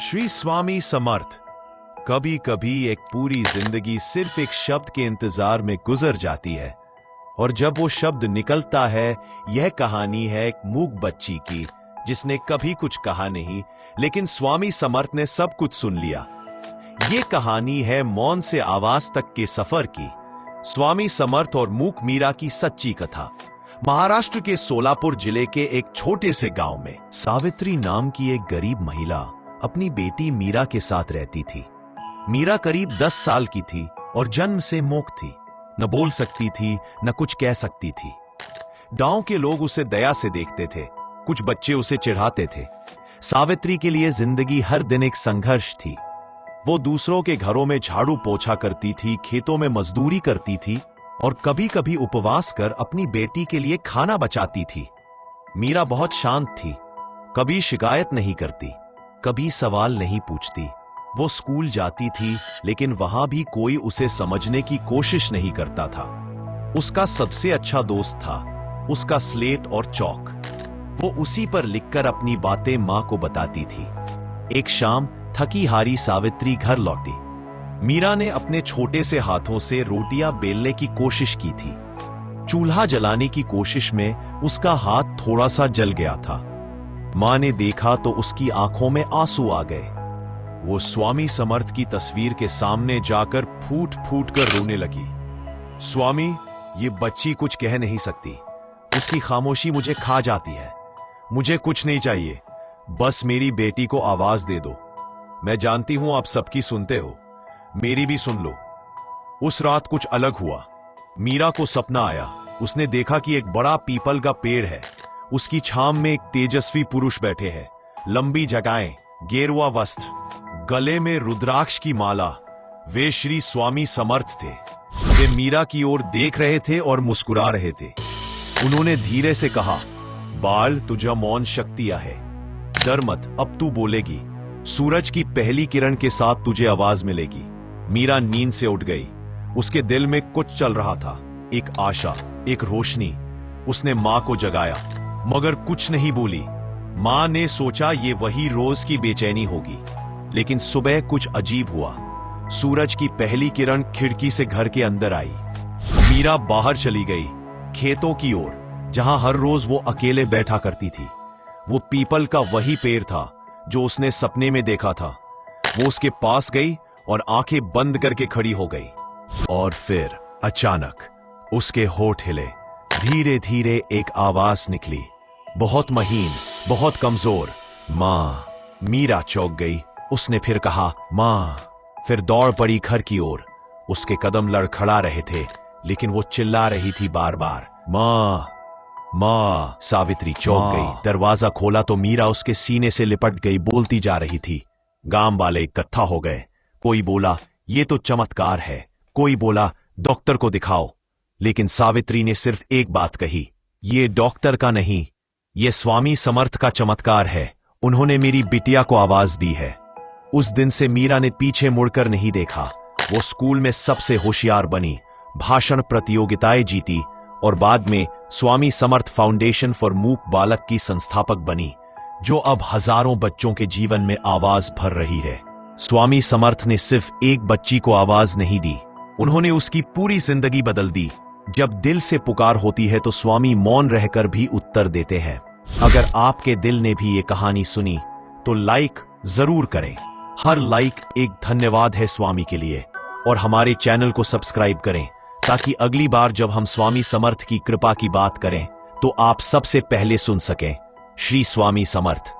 श्री स्वामी समर्थ। कभी कभी एक पूरी जिंदगी सिर्फ एक शब्द के इंतजार में गुजर जाती है, और जब वो शब्द निकलता है, यह कहानी है एक मूक बच्ची की जिसने कभी कुछ कहा नहीं, लेकिन स्वामी समर्थ ने सब कुछ सुन लिया। ये कहानी है मौन से आवाज तक के सफर की, स्वामी समर्थ और मूक मीरा की सच्ची कथा। महाराष्ट्र के सोलापुर जिले के एक छोटे से गांव में सावित्री नाम की एक गरीब महिला अपनी बेटी मीरा के साथ रहती थी। मीरा करीब 10 साल की थी और जन्म से मूक थी, न बोल सकती थी न कुछ कह सकती थी। गांव के लोग उसे दया से देखते थे, कुछ बच्चे उसे चिढ़ाते थे। सावित्री के लिए जिंदगी हर दिन एक संघर्ष थी। वो दूसरों के घरों में झाड़ू पोछा करती थी, खेतों में मजदूरी करती थी और कभी कभी उपवास कर अपनी बेटी के लिए खाना बचाती थी। मीरा बहुत शांत थी, कभी शिकायत नहीं करती, कभी सवाल नहीं पूछती। वो स्कूल जाती थी, लेकिन वहां भी कोई उसे समझने की कोशिश नहीं करता था। उसका सबसे अच्छा दोस्त था उसका स्लेट और चौक। वो उसी पर लिखकर अपनी बातें मां को बताती थी। एक शाम थकी हारी सावित्री घर लौटी। मीरा ने अपने छोटे से हाथों से रोटियां बेलने की कोशिश की थी। चूल्हा जलाने की कोशिश में उसका हाथ थोड़ा सा जल गया था। मां ने देखा तो उसकी आंखों में आंसू आ गए। वो स्वामी समर्थ की तस्वीर के सामने जाकर फूट फूट कर रोने लगी। स्वामी, ये बच्ची कुछ कह नहीं सकती, उसकी खामोशी मुझे खा जाती है। मुझे कुछ नहीं चाहिए, बस मेरी बेटी को आवाज दे दो। मैं जानती हूं आप सबकी सुनते हो, मेरी भी सुन लो। उस रात कुछ अलग हुआ। मीरा को सपना आया। उसने देखा कि एक बड़ा पीपल का पेड़ है, उसकी छांव में एक तेजस्वी पुरुष बैठे हैं। लंबी जटाएं, गेरुआ वस्त्र, गले में रुद्राक्ष की माला। वे श्री स्वामी समर्थ थे। वे मीरा की ओर देख रहे थे और मुस्कुरा रहे थे। उन्होंने धीरे से कहा, बाल, तुझा मौन शक्तियां है, डर मत, अब तू बोलेगी। सूरज की पहली किरण के साथ तुझे आवाज मिलेगी। मीरा नींद से उठ गई। उसके दिल में कुछ चल रहा था, एक आशा, एक रोशनी। उसने मां को जगाया, मगर कुछ नहीं बोली। मां ने सोचा ये वही रोज की बेचैनी होगी, लेकिन सुबह कुछ अजीब हुआ। सूरज की पहली किरण खिड़की से घर के अंदर आई। मीरा बाहर चली गई, खेतों की ओर, जहां हर रोज वो अकेले बैठा करती थी। वो पीपल का वही पेड़ था जो उसने सपने में देखा था। वो उसके पास गई और आंखें बंद करके खड़ी हो गई। और फिर अचानक उसके होठ हिले। धीरे धीरे एक आवाज निकली, बहुत महीन, बहुत कमजोर, मां। मीरा चौंक गई। उसने फिर कहा, मां। फिर दौड़ पड़ी घर की ओर। उसके कदम लड़खड़ा रहे थे, लेकिन वो चिल्ला रही थी बार बार, मां, मां। सावित्री चौंक गई। दरवाजा खोला तो मीरा उसके सीने से लिपट गई, बोलती जा रही थी। गांव वाले इकट्ठा हो गए। कोई बोला, ये तो चमत्कार है। कोई बोला, डॉक्टर को दिखाओ। लेकिन सावित्री ने सिर्फ एक बात कही, ये डॉक्टर का नहीं, ये स्वामी समर्थ का चमत्कार है। उन्होंने मेरी बिटिया को आवाज दी है। उस दिन से मीरा ने पीछे मुड़कर नहीं देखा। वो स्कूल में सबसे होशियार बनी, भाषण प्रतियोगिताएं जीती और बाद में स्वामी समर्थ फाउंडेशन फॉर मूक बालक की संस्थापक बनी, जो अब हजारों बच्चों के जीवन में आवाज भर रही है। स्वामी समर्थ ने सिर्फ एक बच्ची को आवाज नहीं दी, उन्होंने उसकी पूरी जिंदगी बदल दी। जब दिल से पुकार होती है तो स्वामी मौन रहकर भी उत्तर देते हैं। अगर आपके दिल ने भी ये कहानी सुनी तो लाइक जरूर करें। हर लाइक एक धन्यवाद है स्वामी के लिए। और हमारे चैनल को सब्सक्राइब करें, ताकि अगली बार जब हम स्वामी समर्थ की कृपा की बात करें तो आप सबसे पहले सुन सकें। श्री स्वामी समर्थ।